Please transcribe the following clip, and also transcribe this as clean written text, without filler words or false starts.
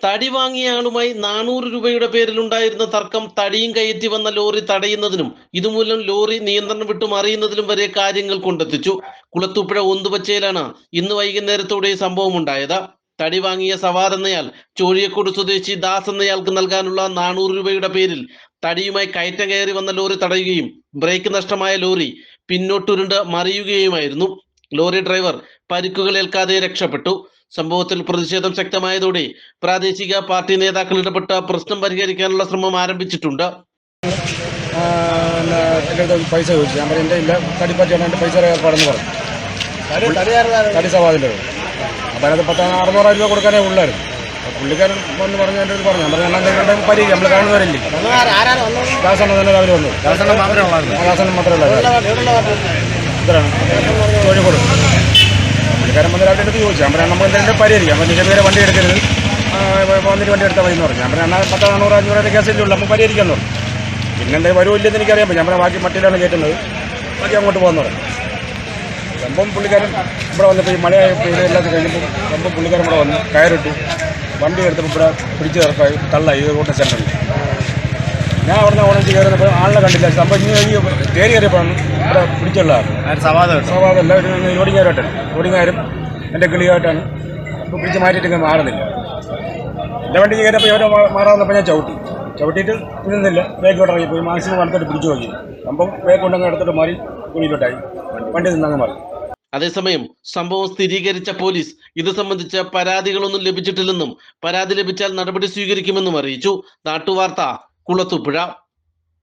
തടി വാങ്ങിയ ആളുമായി 400 രൂപയുടെ പേരിലുണ്ടായിരുന്ന തർക്കം തടിയും കയറ്റി വന്ന ലോറി തടയുന്നതിനും ഇതുമൂലം ലോറി നിയന്ത്രണം വിട്ടു മറിയുന്നതിലും വരെ കാര്യങ്ങൾ കൊണ്ടെത്തിച്ചു. കുളത്തൂപ്പുഴ ഒന്തുപച്ചയിലാണ് ഇന്ന് വൈകുന്നേരത്തോടെ സംഭവം ഉണ്ടായത്. തടി വാങ്ങിയ സവാദ് എന്നയാൾ ചോഴിയക്കോട് സ്വദേശി ദാസ് എന്നയാൾക്ക് നൽകാനുള്ള 400 രൂപയുടെ പേരിൽ തടിയുമായി കയറ്റം കയറി വന്ന ലോറി തടയുകയും ബ്രേക്ക് നഷ്ടമായ ലോറി പിന്നോട്ടുരുണ്ട് മറിയുകയുമായിരുന്നു. ലോറി ഡ്രൈവർ പരിക്കുകളേൽക്കാതെ രക്ഷപ്പെട്ടു. സംഭവത്തിൽ പ്രതിഷേധം ശക്തമായതോടെ പ്രാദേശിക പാർട്ടി നേതാക്കൾ ഇടപെട്ട് പ്രശ്നം പരിഹരിക്കാനുള്ള ശ്രമം ആരംഭിച്ചിട്ടുണ്ട്. പൈസ ചോദിച്ചു, ഞാൻ പറഞ്ഞു എൻ്റെ ഇല്ല, തടിപ്പറ്റിയാണ് എൻ്റെ പൈസ ഏർപ്പാടെന്ന് പറഞ്ഞു. തടി സവാദിൻ്റെ അപ്പം അതിനകത്ത് 600 രൂപ കൊടുക്കാനേ ഉള്ളായിരുന്നു. പുള്ളിക്കാരൻ വന്ന് പറഞ്ഞു, എൻ്റെ അടുത്ത് പറഞ്ഞു, ഞാൻ പറഞ്ഞു എന്നാൽ പരിഹരിക്കും, നമ്മൾ കാണുന്നവരല്ലേ. ദാസെണ്ണം തന്നെ അവർ വന്നു, ദാസെണ്ണം മാത്രമേ ഉള്ളൂ. ഇത്രയാണ് കോഴിക്കോട്. പുള്ളിക്കാരൻ വന്ന് രാവിലെ എടുത്ത് ചോദിച്ചു, ഞാൻ പറഞ്ഞു നമുക്ക് എന്തെങ്കിലും പരിഹരിക്കാം, അപ്പം നിജം പേരെ വണ്ടി എടുക്കരുത്, വന്നിട്ട് വണ്ടി എടുത്താൽ മതി എന്ന് പറഞ്ഞു. ഞാൻ പറഞ്ഞു എന്നാൽ 400-500 കേസല്ലേ ഉള്ളൂ, നമുക്ക് പരിഹരിക്കാമെന്ന് പറഞ്ഞു. പിന്നെ എന്തെങ്കിലും വരുമില്ലെന്ന് എനിക്കറിയാൻ പറ്റും. ഞാൻ പറഞ്ഞു ബാക്കി മട്ടിയിലാണ് കയറ്റുന്നത്, ബാക്കി അങ്ങോട്ട് പോകുന്ന പറഞ്ഞു. സംഭവം പുള്ളിക്കാരൻ ഇവിടെ വന്നപ്പോൾ ഈ മഴ എല്ലാം കഴിഞ്ഞപ്പോൾ സംഭവം പുള്ളിക്കാരൻ ഇവിടെ വന്ന് കയറിട്ടു, വണ്ടി എടുത്തപ്പോൾ ഇവിടെ പിടിച്ച് ഇറക്കായി തള്ളായി റോഡ് സെൻറ്ററിൽ. ഞാൻ അവിടെ നിന്ന് ഓണച്ച് കയറുന്നപ്പോൾ ആളിനെ കണ്ടില്ല. സംഭവം ഈ കയറി കയറിയപ്പോഴാണ് ഇവിടെ പിടിച്ചുള്ളതാണ്. സവാദല്ല, ലോഡിങ്ങാരും എൻ്റെ കിളിയായിട്ടാണ് ഇപ്പോൾ പിടിച്ച് മാറ്റിയിട്ട് മാറുന്നില്ല. എൻ്റെ വണ്ടി കയറിയപ്പോൾ ഇവരെ മാറാന്നപ്പോൾ ഞാൻ ചവിട്ടിയിട്ട് നിന്നില്ല, ബേക്കോട്ട് ഇറങ്ങിപ്പോയി. മാക്സിമം അടുത്തോട്ട് പിടിച്ചു നോക്കി. സംഭവം ബേക്കൊണ്ടങ്ങ് എടുത്തിട്ട് മാറി കുഴിയിലോട്ടായി, വണ്ടി നിന്നങ്ങ് മാറി. അതേസമയം സംഭവം സ്ഥിരീകരിച്ച പോലീസ് ഇത് സംബന്ധിച്ച് പരാതികളൊന്നും ലഭിച്ചിട്ടില്ലെന്നും പരാതി ലഭിച്ചാൽ നടപടി സ്വീകരിക്കുമെന്നും അറിയിച്ചു. നാട്ടുവാർത്ത, കുളത്തൂപ്പുഴ.